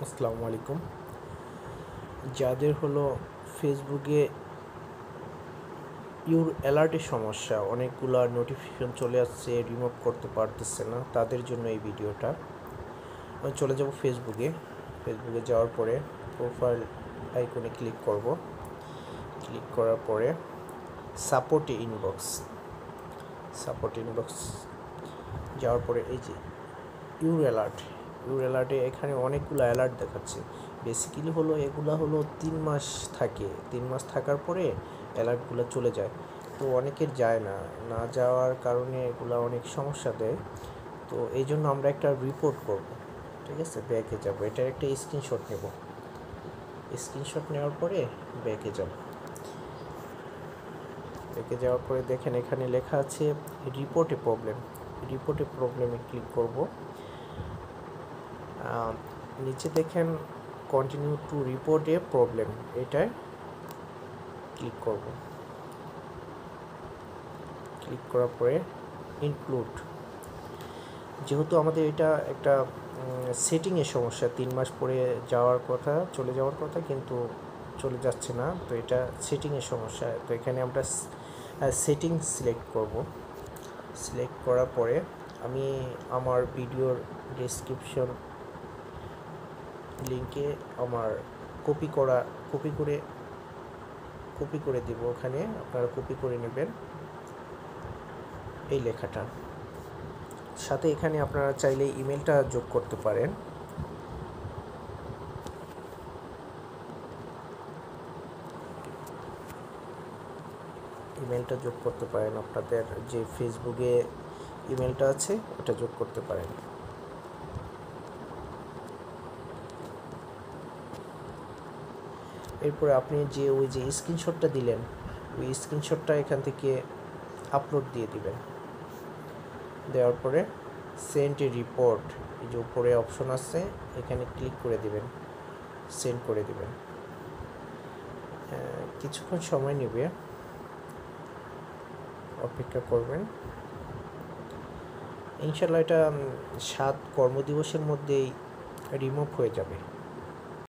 আসসালামু আলাইকুম। যাদের হলো ফেসবুকে ইউর অ্যালার্টের সমস্যা, অনেকগুলা নোটিফিকেশন চলে আসছে, রিমুভ করতে পারতেছে না, তাদের জন্য এই ভিডিওটা। আমি চলে যাব ফেসবুকে যাওয়ার পরে প্রোফাইল আইকনে ক্লিক করব। ক্লিক করার পরে সাপোর্ট ইনবক্স যাওয়ার পরে এই যে ইউর অ্যালার্টে এখানে অনেকগুলো অ্যালার্ট দেখাচ্ছে। বেসিক্যালি হলো এগুলা হলো 3 মাস থাকে, 3 মাস থাকার পরে অ্যালার্টগুলো চলে যায়। তো অনেকের যায় না যাওয়ার কারণে এগুলা অনেক সমস্যা দেয়। তো এই জন্য আমরা একটা রিপোর্ট করব, ঠিক আছে। ব্যাকে যাব, এটার একটা স্ক্রিনশট নেব। স্ক্রিনশট নেওয়ার পরে ব্যাকে যাওয়ার পরে দেখেন এখানে লেখা আছে রিপোর্টে প্রবলেমে ক্লিক করব। নিচে দেখেন continue to report A problem, এটায় ক্লিক করব। ক্লিক করার পরে ইনক্লুড, যেহেতু আমাদের এটা একটা সেটিংয়ের সমস্যা, 3 মাস পরে চলে যাওয়ার কথা কিন্তু চলে যাচ্ছে না, তো এটা সেটিংয়ের সমস্যা। তো এখানে আমরা সেটিং সিলেক্ট করব। সিলেক্ট করার পরে আমি আমার ভিডিওর ডেসক্রিপশন লিঙ্কে আমার কপি করে দেব, ওখানে আপনারা কপি করে নেবেন এই লেখাটা। সাথে এখানে আপনারা চাইলে ইমেলটা যোগ করতে পারেন। আপনাদের যে ফেসবুকে ইমেলটা আছে ওটা যোগ করতে পারেন। এরপরে আপনি ওই যে স্ক্রিনশটটা দিলেন, ওই স্ক্রিনশটটা এখান থেকে আপলোড দিয়ে দিবেন। দেওয়ার পরে সেন্ড এ রিপোর্ট, এই যে উপরে অপশন আছে এখানে ক্লিক করে দিবেন, সেন্ড করে দিবেন। কিছুক্ষণ সময় নেবে, অপেক্ষা করবেন। ইনশাল্লাহ এটা 7 কর্মদিবসের মধ্যেই রিমুভ হয়ে যাবে।